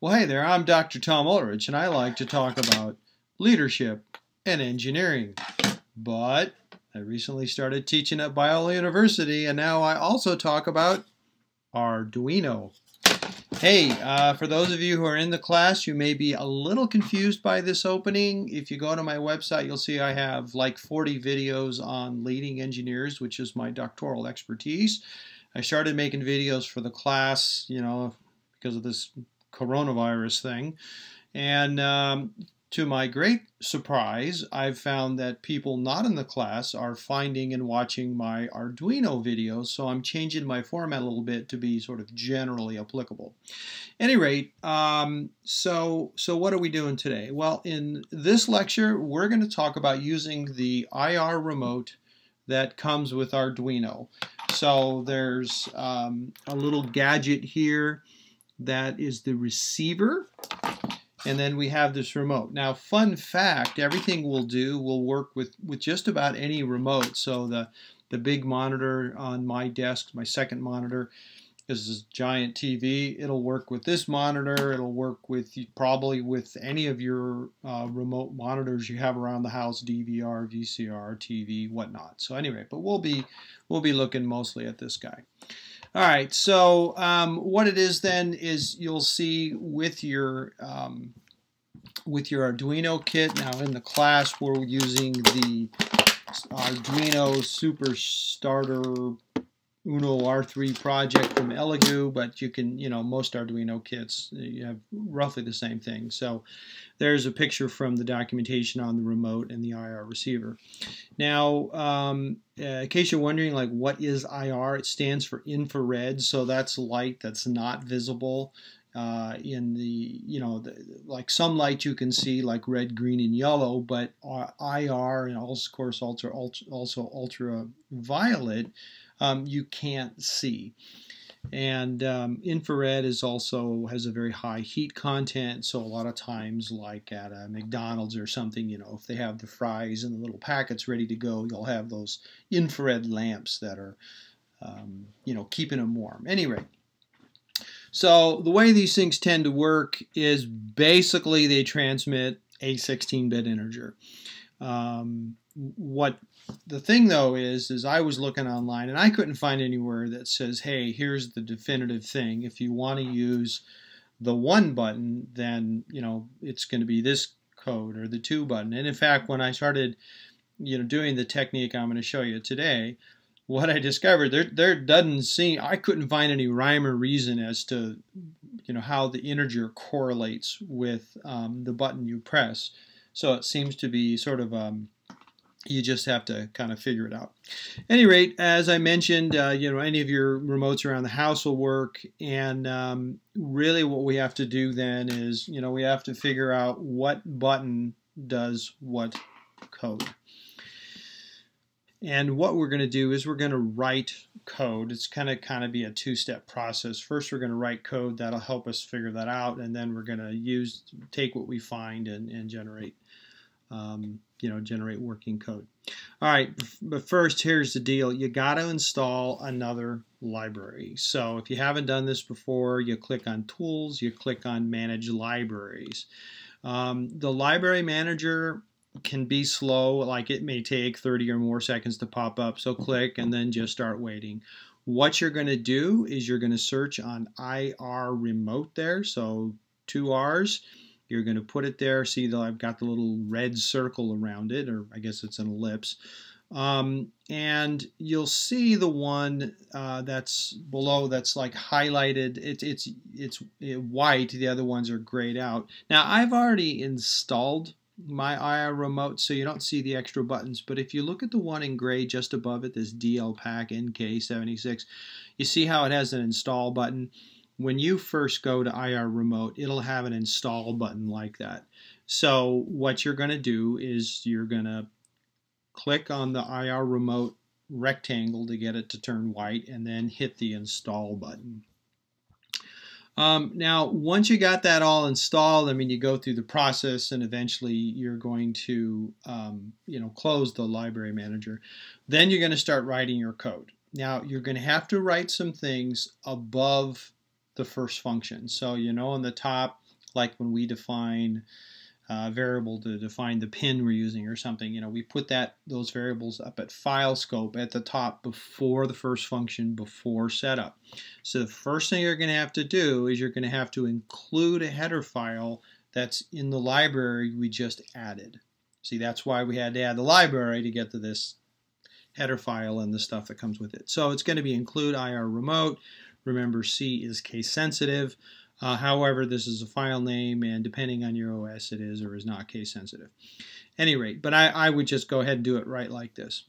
Well, hey there, I'm Dr. Tom Ulrich, and I like to talk about leadership and engineering. But I recently started teaching at Biola University, and now I also talk about Arduino. Hey, for those of you who are in the class, you may be a little confused by this opening. If you go to my website, you'll see I have like 40 videos on leading engineers, which is my doctoral expertise. I started making videos for the class, because of this coronavirus thing. And to my great surprise, I've found that people not in the class are finding and watching my Arduino videos, so I'm changing my format a little bit to be sort of generally applicable. At any rate, so what are we doing today? Well, in this lecture, we're going to talk about using the IRRemote that comes with Arduino. So there's a little gadget here that is the receiver, and then we have this remote. Now, fun fact, everything we'll do will work with just about any remote. So the big monitor on my desk, my second monitor, is this giant TV. It'll work with this monitor. It'll work with probably with any of your remote monitors you have around the house, DVR, VCR, TV, whatnot. So anyway, but we'll be looking mostly at this guy. All right, so what it is then is you'll see with your Arduino kit. Now in the class we're using the Arduino Super Starter Uno R3 project from Elegoo, but you can, most Arduino kits, you have roughly the same thing. So there's a picture from the documentation on the remote and the IR receiver. Now, in case you're wondering, like, what is IR? It stands for infrared, so that's light that's not visible in the, like some light you can see, like red, green, and yellow, but IR, and also, of course, also ultraviolet, you can't see. And infrared has a very high heat content, so a lot of times, like at a McDonald's or something, if they have the fries and the little packets ready to go, you'll have those infrared lamps that are, keeping them warm. Anyway, so the way these things tend to work is basically they transmit a 16-bit integer. What the thing though is I was looking online and I couldn't find anywhere that says, hey, here's the definitive thing. If you want to use the 1 button, then it's going to be this code, or the 2 button. And in fact, when I started doing the technique I'm going to show you today, what I discovered, there doesn't seem, I couldn't find any rhyme or reason as to how the integer correlates with the button you press. So it seems to be sort of you just have to kind of figure it out. At any rate, as I mentioned, any of your remotes around the house will work, and really what we have to do then is, we have to figure out what button does what code. And what we're going to do is we're going to write code. It's going to kind of be a two-step process. First, we're going to write code that'll help us figure that out, and then we're going to take what we find and generate generate working code. All right, but first, here's the deal. You got to install another library. So if you haven't done this before, you click on Tools, you click on Manage Libraries. The library manager can be slow, like it may take 30 or more seconds to pop up, so click and then just start waiting. What you're going to do is you're going to search on IRRemote there, so 2 R's. You're going to put it there. See that I've got the little red circle around it, or I guess it's an ellipse. And you'll see the one that's below that's like highlighted. It's white. The other ones are grayed out. Now I've already installed my IRRemote, so you don't see the extra buttons. But if you look at the one in gray just above it, this DL Pack NK76, you see how it has an install button. When you first go to IRRemote, it'll have an install button like that. So what you're going to do is you're going to click on the IRRemote rectangle to get it to turn white, and then hit the install button. Now, once you got that all installed, you go through the process, and eventually you're going to, close the library manager. Then you're going to start writing your code. Now, you're going to have to write some things above the first function. So, on the top, like when we define variable to define the pin we're using or something. You know, we put those variables up at file scope at the top before the first function, before setup. So the first thing you're going to have to do is you're going to have to include a header file that's in the library we just added. See, that's why we had to add the library to get to this header file and the stuff that comes with it. So it's going to be include IRRemote. Remember, C is case sensitive. However, this is a file name, and depending on your OS, it is or is not case sensitive. Any rate, but I would just go ahead and do it right like this.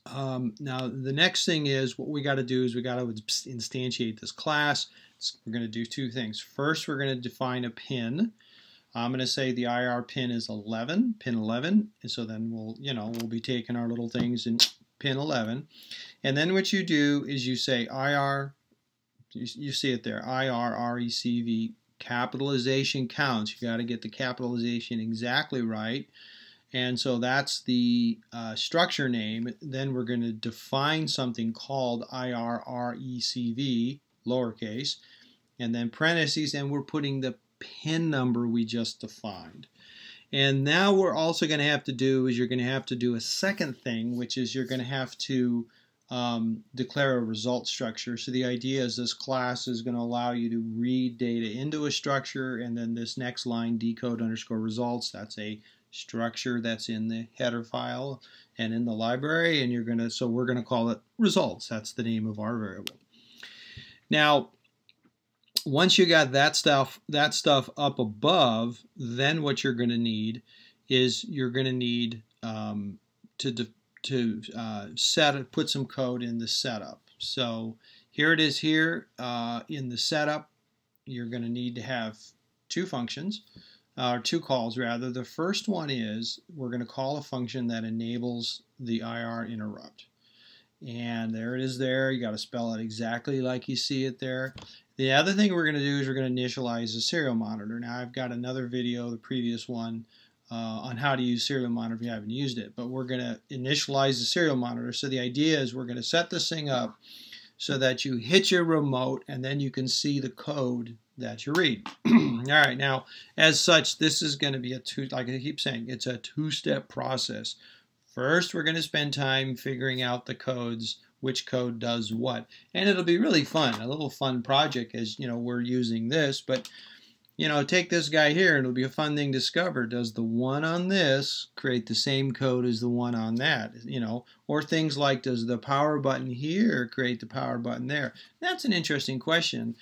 Now, the next thing is what we got to do is we got to instantiate this class. We're going to do two things. First, we're going to define a pin. I'm going to say the IR pin is 11, pin 11, and so then we'll be taking our little things in pin 11, and then what you do is you say IR. You see it there, IRRECV, capitalization counts. You got to get the capitalization exactly right. And so that's the structure name. Then we're going to define something called IRRECV, lowercase, and then parentheses, and we're putting the pin number we just defined. And now we're also going to have to do is you're going to have to do a second thing, which is you're going to have to declare a result structure. So the idea is this class is going to allow you to read data into a structure, and then this next line, decode underscore results, that's a structure that's in the header file and in the library, and so we're going to call it results. That's the name of our variable. Now, once you got that stuff up above, then what you're going to need is you're going to need to put some code in the setup. So here it is here in the setup. You're going to need to have two functions, or two calls rather. The first one is we're going to call a function that enables the IR interrupt. And there it is there. You got to spell it exactly like you see it there. The other thing we're going to do is we're going to initialize the serial monitor. Now I've got another video, the previous one, on how to use serial monitor if you haven't used it, but we're going to initialize the serial monitor. So the idea is we're going to set this thing up so that you hit your remote and then you can see the code that you read. All right, now as such, this is going to be like I keep saying, it's a two-step process. First, we're going to spend time figuring out the codes, which code does what, and it'll be really fun, a little fun project as we're using this. But take this guy here, and it'll be a fun thing to discover. Does the one on this create the same code as the one on that? Or things like, does the power button here create the power button there? That's an interesting question,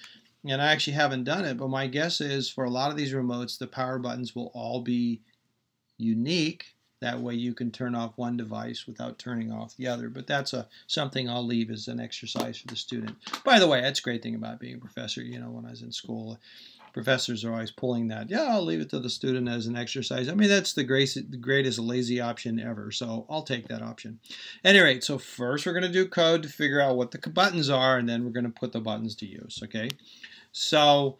and I actually haven't done it, but my guess is for a lot of these remotes, the power buttons will all be unique. That way you can turn off one device without turning off the other. But that's something I'll leave as an exercise for the student. By the way, that's a great thing about being a professor. When I was in school, professors are always pulling that. Yeah, I'll leave it to the student as an exercise. I mean, that's the greatest lazy option ever. So I'll take that option. At any rate, so first we're going to do code to figure out what the buttons are, and then we're going to put the buttons to use. Okay, so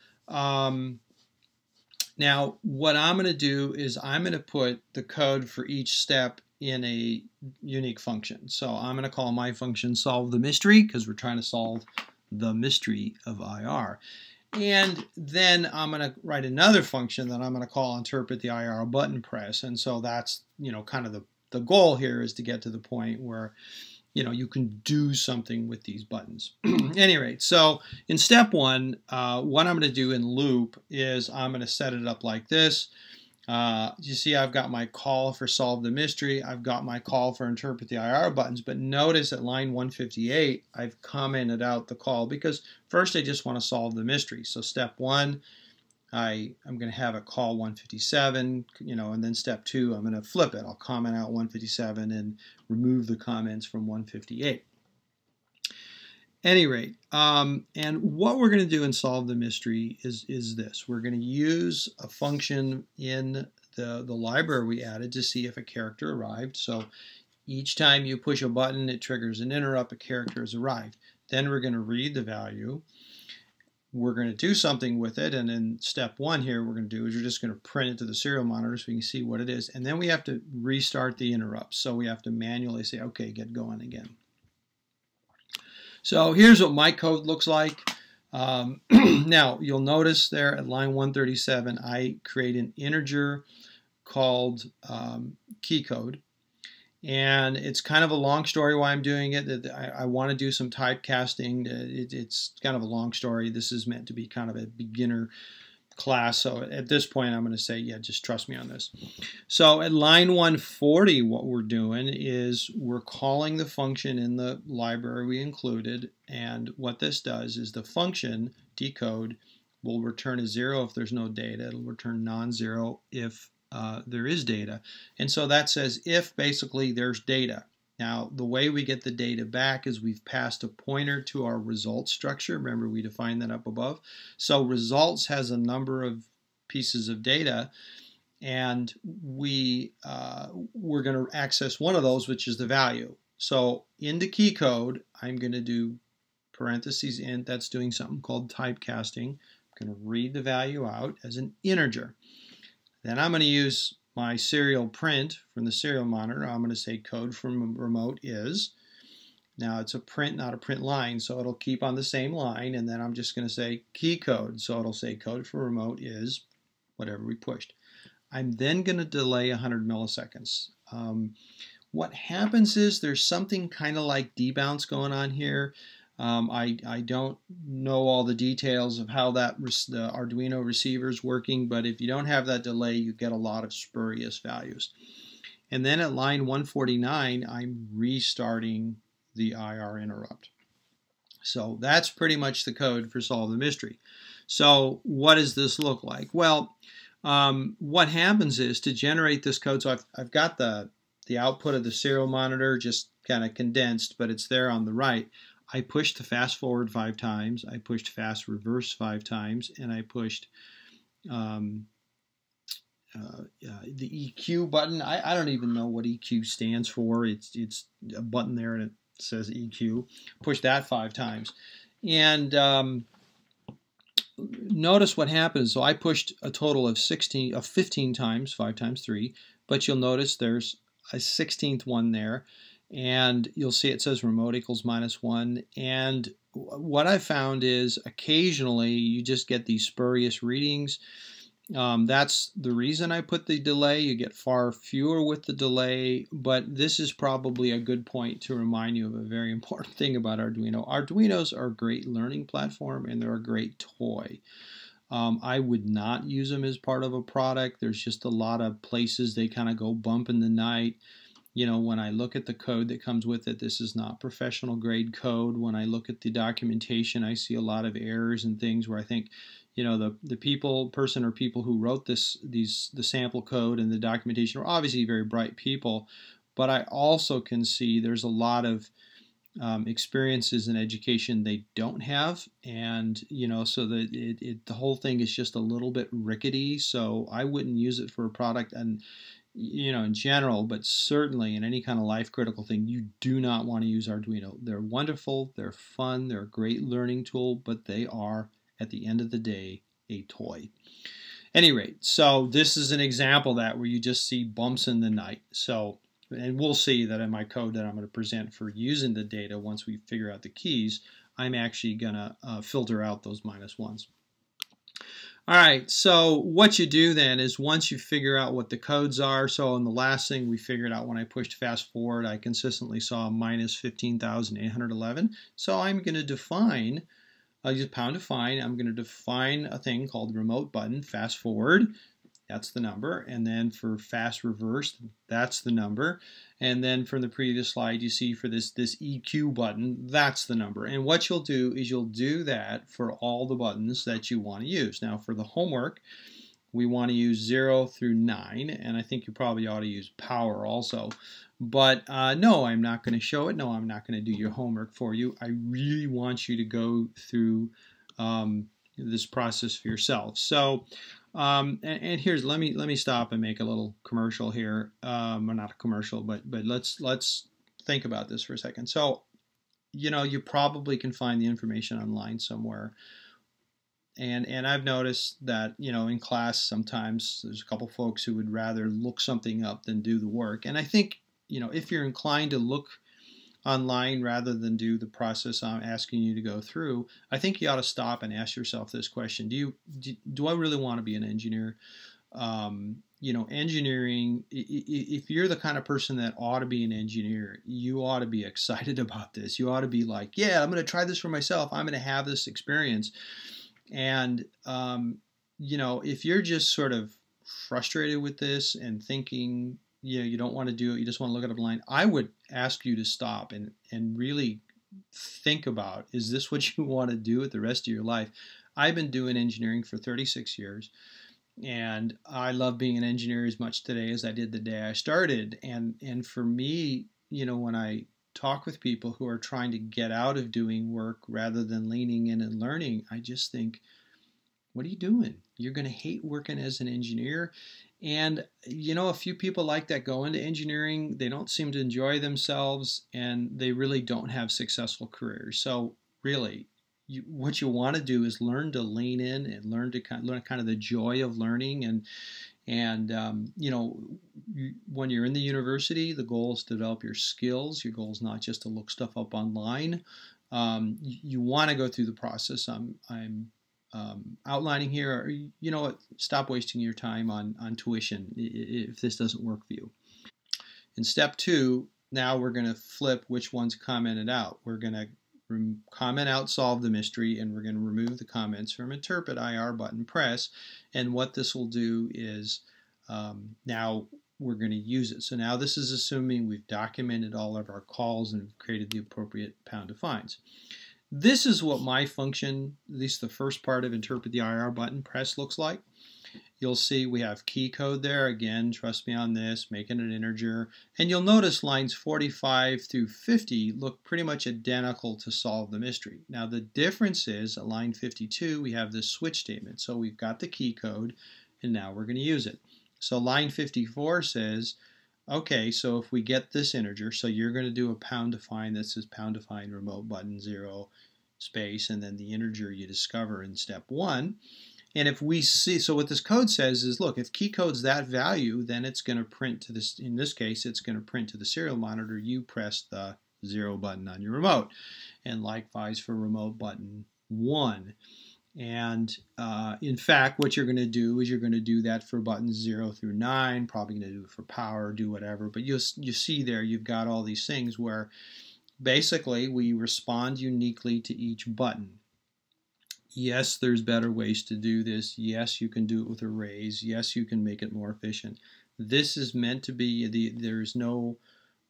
now, what I'm going to do is I'm going to put the code for each step in a unique function. So I'm going to call my function solve the mystery, because we're trying to solve the mystery of IR. And then I'm going to write another function that I'm going to call interpret the IR button press. And so that's, kind of the goal here is to get to the point where you can do something with these buttons. At any rate, so in step one, what I'm going to do in loop is I'm going to set it up like this. You see I've got my call for solve the mystery. I've got my call for interpret the IR buttons. But notice at line 158, I've commented out the call because first I just want to solve the mystery. So step one, I'm going to have it call 157, and then step two, I'm going to flip it. I'll comment out 157 and remove the comments from 158. Any rate, and what we're going to do in solve the mystery is this. We're going to use a function in the library we added to see if a character arrived. So each time you push a button, it triggers an interrupt, a character has arrived. Then we're going to read the value. We're going to do something with it, and in step one here, we're going to do is we're just going to print it to the serial monitor so we can see what it is, and then we have to restart the interrupt. So we have to manually say, okay, get going again. So here's what my code looks like. Now, you'll notice there at line 137, I create an integer called key code. And it's kind of a long story why I'm doing it. I want to do some typecasting. It's kind of a long story. This is meant to be kind of a beginner class. So at this point, I'm going to say, yeah, just trust me on this. So at line 140, what we're doing is we're calling the function in the library we included. And what this does is the function decode will return a 0 if there's no data. It'll return non-zero if there is data. And so that says if basically there's data. Now the way we get the data back is we've passed a pointer to our results structure. Remember we defined that up above. So results has a number of pieces of data, and we're going to access one of those, which is the value. So in the key code I'm going to do parentheses int. That's doing something called typecasting. I'm going to read the value out as an integer. Then I'm going to use my serial print from the serial monitor. I'm going to say code from remote is. Now it's a print, not a print line, so it'll keep on the same line, and then I'm just going to say key code. So it'll say code from remote is whatever we pushed. I'm then going to delay 100 milliseconds. What happens is there's something kind of like debounce going on here. I don't know all the details of how the Arduino receiver is working, but if you don't have that delay, you get a lot of spurious values. And then at line 149, I'm restarting the IR interrupt. So that's pretty much the code for Solve the Mystery. So what does this look like? Well, what happens is to generate this code, so I've got the output of the serial monitor just kind of condensed, but it's there on the right. I pushed the fast forward 5 times, I pushed fast reverse 5 times, and I pushed the EQ button. I don't even know what EQ stands for. It's a button there and it says EQ. Push that 5 times. And notice what happens. So I pushed a total of 15 times, 5 times 3, but you'll notice there's a 16th one there. And you'll see it says remote equals -1. And what I found is occasionally you just get these spurious readings. That's the reason I put the delay. You get far fewer with the delay, but this is probably a good point to remind you of a very important thing about Arduino. Arduinos are a great learning platform and they're a great toy. I would not use them as part of a product. There's just a lot of places they kind of go bump in the night. You know, when I look at the code that comes with it, this is not professional grade code. When I look at the documentation, I see a lot of errors and things where I think, you know, the person or people who wrote the sample code and the documentation are obviously very bright people, but I also can see there's a lot of experiences in education they don't have, and you know, so that the whole thing is just a little bit rickety. So I wouldn't use it for a product, and you know, in general, but certainly in any kind of life critical thing, you do not want to use Arduino. They're wonderful, they're fun, they're a great learning tool, but they are, at the end of the day, a toy. At any rate, so this is an example of that where you just see bumps in the night. So, and we'll see that in my code that I'm going to present for using the data once we figure out the keys, I'm actually going to filter out those -1s. All right, so what you do then is once you figure out what the codes are, so in the last thing we figured out when I pushed fast forward, I consistently saw -15,811. So I'm going to define, I'll use #define, I'm going to define a thing called remote button, fast forward, that's the number, and then for fast reverse, that's the number, and then from the previous slide you see for this EQ button, that's the number. And what you'll do is you'll do that for all the buttons that you want to use. Now for the homework, we want to use 0 through 9, and I think you probably ought to use power also. But no, I'm not going to show it. No, I'm not going to do your homework for you. I really want you to go through this process for yourself. So, and here's, let me stop and make a little commercial here. Well, not a commercial, but let's think about this for a second. So, you know, you probably can find the information online somewhere. And I've noticed that, you know, in class sometimes there's a couple folks who would rather look something up than do the work. And I think, you know, if you're inclined to look online rather than do the process I'm asking you to go through, I think you ought to stop and ask yourself this question. Do I really want to be an engineer? You know, engineering, if you're the kind of person that ought to be an engineer, you ought to be excited about this. You ought to be like, yeah, I'm going to try this for myself. I'm going to have this experience. And, you know, if you're just sort of frustrated with this and thinking, you know, you don't want to do it, you just want to look at a blind, I would ask you to stop and really think about, is this what you want to do with the rest of your life? I've been doing engineering for 36 years. And I love being an engineer as much today as I did the day I started. And for me, you know, when I talk with people who are trying to get out of doing work rather than leaning in and learning, I just think, what are you doing? You're going to hate working as an engineer. And, you know, a few people like that go into engineering. They don't seem to enjoy themselves, and they really don't have successful careers. So really, what you want to do is learn to lean in and learn kind of the joy of learning. And you know, when you're in the university, the goal is to develop your skills. Your goal is not just to look stuff up online. You want to go through the process I'm outlining here. Or, you know what? Stop wasting your time on tuition if this doesn't work for you. In step 2, now we're going to flip which one's commented out. We're going to comment out solve the mystery, and we're going to remove the comments from interpret IR button press. And what this will do is now we're going to use it. So now this is assuming we've documented all of our calls and created the appropriate pound defines. This is what my function, at least the first part of interpret the IR button press, looks like. You'll see we have key code there. Again, trust me on this, making an integer. And you'll notice lines 45 through 50 look pretty much identical to solve the mystery. Now the difference is at line 52 we have this switch statement. So we've got the key code, and now we're going to use it. So line 54 says, okay, so if we get this integer, so you're going to do a pound define that says pound define remote button 0 space, and then the integer you discover in step 1. And if we see, so what this code says is, look, if key code's that value, then it's going to print to this, in this case, it's going to print to the serial monitor. You press the 0 button on your remote. And likewise for remote button 1. And in fact, what you're going to do is you're going to do that for buttons 0 through 9, probably going to do it for power, do whatever. But you see there, you've got all these things where basically we respond uniquely to each button. Yes, there's better ways to do this. Yes, you can do it with arrays. Yes, you can make it more efficient. This is meant to be, there's no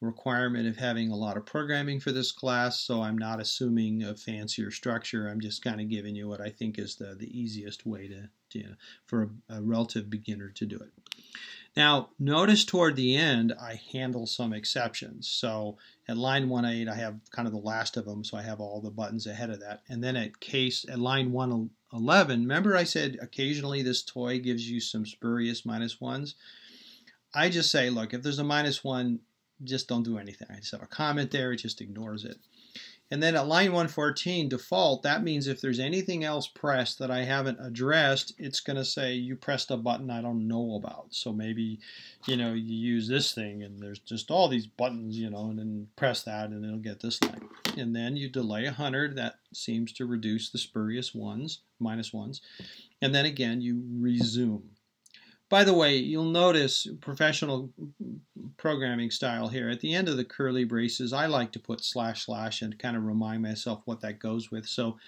requirement of having a lot of programming for this class, so I'm not assuming a fancier structure. I'm just kind of giving you what I think is the easiest way for a relative beginner to do it. Now, notice toward the end, I handle some exceptions. So at line 1.8, I have kind of the last of them, so I have all the buttons ahead of that. And then at line 1.11, remember I said occasionally this toy gives you some spurious -1s? I just say, look, if there's a -1, just don't do anything. I just have a comment there, it just ignores it. And then at line 114, default, that means if there's anything else pressed that I haven't addressed, it's going to say you pressed a button I don't know about. So maybe, you know, you use this thing and there's just all these buttons, you know, and then press that and it'll get this line. And then you delay 100. That seems to reduce the spurious -1s. And then again, you resume. By the way, you'll notice professional programming style here. At the end of the curly braces, I like to put / and kind of remind myself what that goes with. So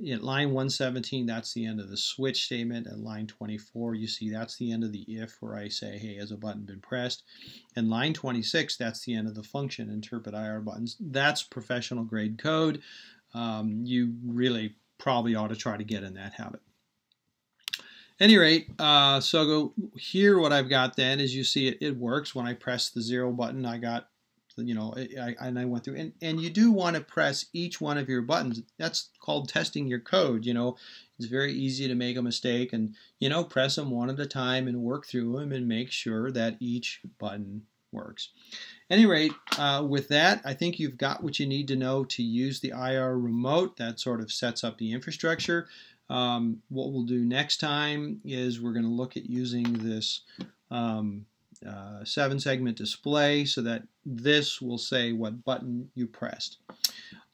at line 117, that's the end of the switch statement. At line 24, you see that's the end of the if, where I say, hey, has a button been pressed? And line 26, that's the end of the function, interpret IR buttons. That's professional grade code. You really probably ought to try to get in that habit. Any rate, so go here. What I've got then is, you see it works. When I press the 0 button, I got, you know, I went through. And you do want to press each one of your buttons. That's called testing your code. You know, it's very easy to make a mistake, and, you know, press them one at a time and work through them and make sure that each button works. At any rate, with that, I think you've got what you need to know to use the IRRemote. That sort of sets up the infrastructure. What we'll do next time is we're going to look at using this 7-segment display so that this will say what button you pressed.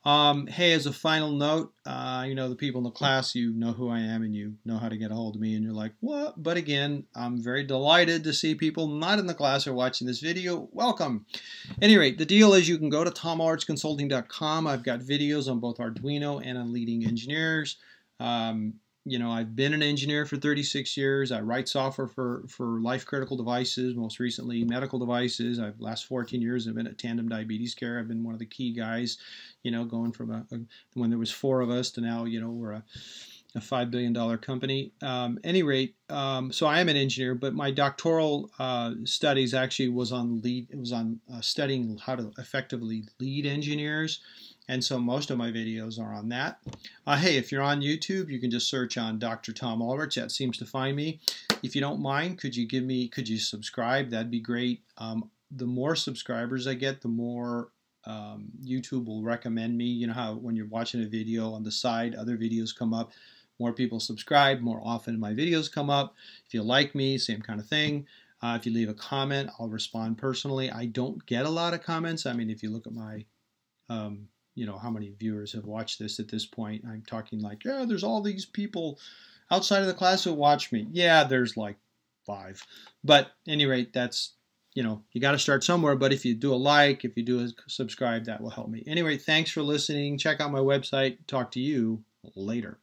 Hey, as a final note, the people in the class, you know who I am and you know how to get a hold of me, and you're like, what? But again, I'm very delighted to see people not in the class are watching this video. Welcome. At any rate, the deal is you can go to tomulrichconsulting.com. I've got videos on both Arduino and on leading engineers. I've been an engineer for 36 years. I write software for life-critical devices, most recently medical devices. The last 14 years I've been at Tandem Diabetes Care. I've been one of the key guys, going from when there was 4 of us to now, we're a $5 billion company. Any rate, so I am an engineer, but my doctoral studies actually was on studying how to effectively lead engineers. And so most of my videos are on that. Hey, if you're on YouTube, you can just search on Dr. Tom Ulrich. That seems to find me. If you don't mind, could you subscribe? That'd be great. The more subscribers I get, the more YouTube will recommend me. You know how when you're watching a video on the side, other videos come up. More people subscribe, more often my videos come up. If you like me, same kind of thing. If you leave a comment, I'll respond personally. I don't get a lot of comments. I mean, if you look at my how many viewers have watched this at this point. I'm talking like, yeah, there's all these people outside of the class who watch me. Yeah, there's like 5. But at any rate, that's, you got to start somewhere. But if you do a like, if you do a subscribe, that will help me. Anyway, thanks for listening. Check out my website. Talk to you later.